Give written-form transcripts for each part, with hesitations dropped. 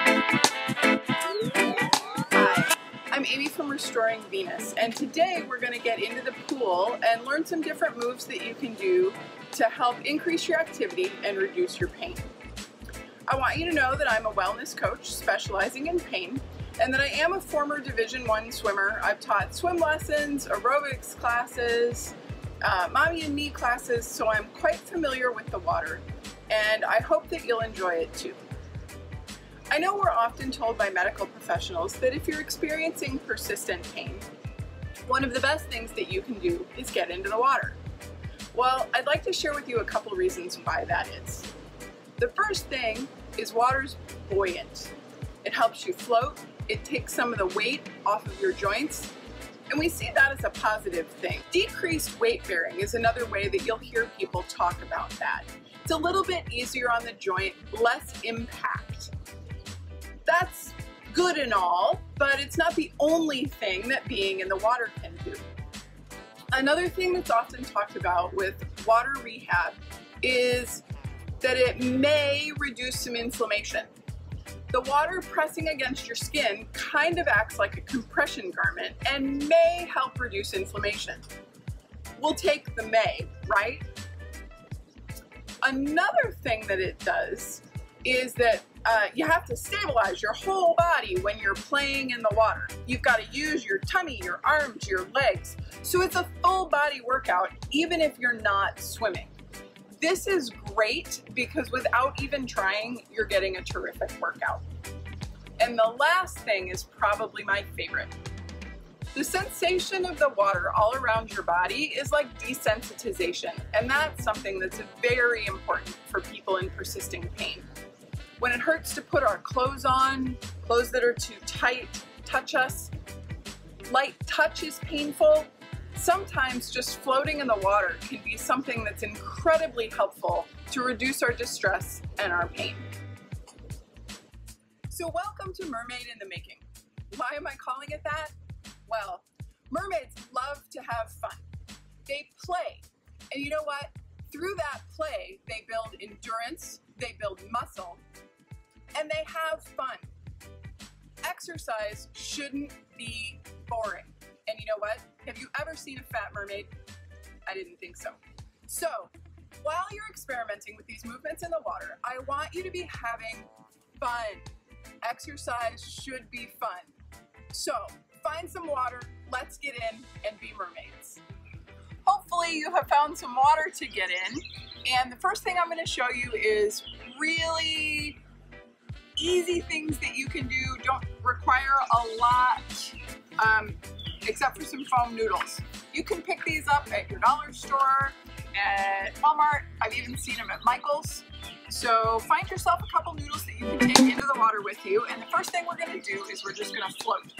Hi, I'm Amy from Restoring Venus, and today we're going to get into the pool and learn some different moves that you can do to help increase your activity and reduce your pain. I want you to know that I'm a wellness coach specializing in pain, and that I am a former Division I swimmer. I've taught swim lessons, aerobics classes, mommy and me classes, so I'm quite familiar with the water, and I hope that you'll enjoy it too. I know we're often told by medical professionals that if you're experiencing persistent pain, one of the best things that you can do is get into the water. Well, I'd like to share with you a couple reasons why that is. The first thing is water's buoyant. It helps you float, it takes some of the weight off of your joints, and we see that as a positive thing. Decreased weight bearing is another way that you'll hear people talk about that. It's a little bit easier on the joint, less impact. That's good and all, but it's not the only thing that being in the water can do. Another thing that's often talked about with water rehab is that it may reduce some inflammation. The water pressing against your skin kind of acts like a compression garment and may help reduce inflammation. We'll take the may, right? Another thing that it does is that you have to stabilize your whole body when you're playing in the water. You've got to use your tummy, your arms, your legs. So it's a full body workout, even if you're not swimming. This is great because without even trying, you're getting a terrific workout. And the last thing is probably my favorite. The sensation of the water all around your body is like desensitization, and that's something that's very important for people in persisting pain. When it hurts to put our clothes on, clothes that are too tight touch us, light touch is painful, sometimes just floating in the water can be something that's incredibly helpful to reduce our distress and our pain. So welcome to Mermaid in the Making. Why am I calling it that? Well, mermaids love to have fun. They play. And you know what? Through that play, they build endurance, they build muscle, and they have fun. Exercise shouldn't be boring. And you know what? Have you ever seen a fat mermaid? I didn't think so. So, while you're experimenting with these movements in the water, I want you to be having fun. Exercise should be fun. So, find some water, let's get in and be mermaids. Hopefully you have found some water to get in, and the first thing I'm going to show you is really easy things that you can do. Don't require a lot, except for some foam noodles. You can pick these up at your dollar store, at Walmart. I've even seen them at Michael's. So find yourself a couple noodles that you can take into the water with you, and the first thing we're going to do is we're just going to float.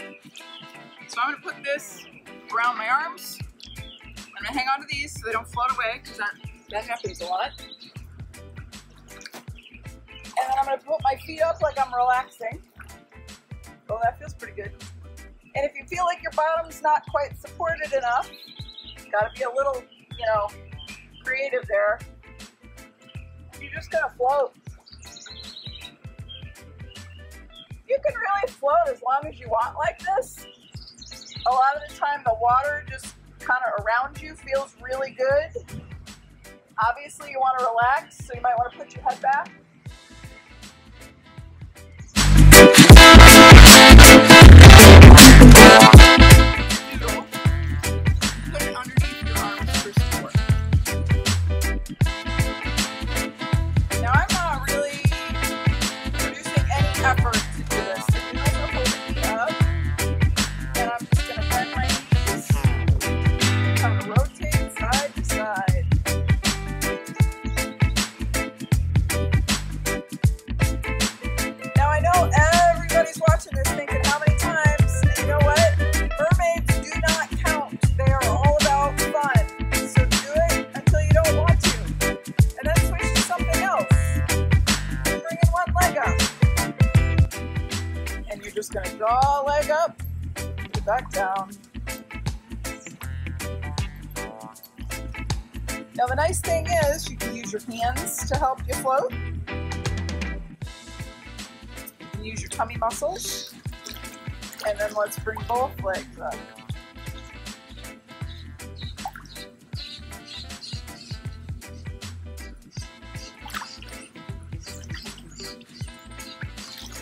So I'm going to put this around my arms. I'm going to hang on to these so they don't float away, because that happens a lot. And then I'm going to put my feet up like I'm relaxing. Oh, that feels pretty good. And if you feel like your bottom's not quite supported enough, got to be a little, creative there. You're just going to float. You can really float as long as you want like this. A lot of the time the water just kind of around you feels really good. Obviously you want to relax, so you might want to put your head back. Put it underneath your arms for support. Now I'm not really producing any effort to do this. The noodles are holding me up, and I'm just going to bend my knees and kind of rotate side to side. Now I know everybody's watching this thinking, how many times? And you know what? Mermaids do not count. They are all about fun. So do it until you don't want to. And then switch to something else. Bring in one leg up. And you're just going to draw a leg up, put it back down. Now the nice thing is you can use your hands to help you float. use your tummy muscles. And then let's bring both legs up.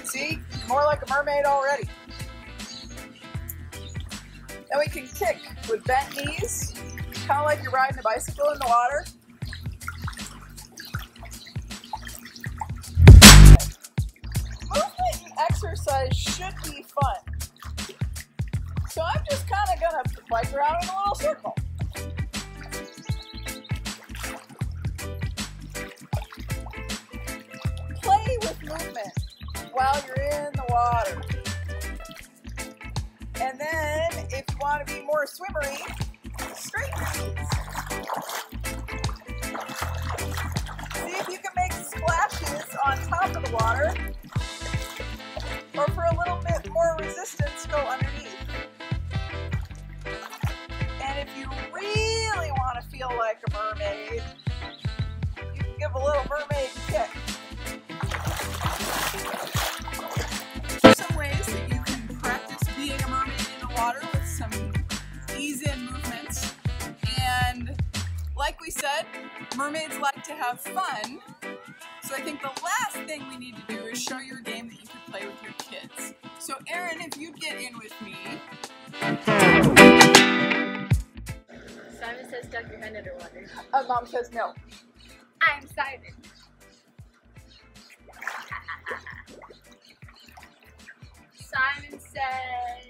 See, more like a mermaid already. Then we can kick with bent knees, kind of like you're riding a bicycle in the water. Movement and exercise should be fun. So I'm just kind of gonna bike around in a little circle. Play with movement while you're in the water. And then, if you want to be more swimmery, straighten your knees. See if you can make splashes on top of the water, or for a little bit more resistance, go underneath. And if you really want to feel like a mermaid, you can give a little mermaid kick. Some ways that you can practice being a mermaid in the water with some ease-in movements. And like we said, mermaids like to have fun. So I think the last thing we need to do is show you a game that you can play with your kids. So Erin, if you'd get in with me. Simon says duck your head underwater. Mom says no. I'm Simon. Simon says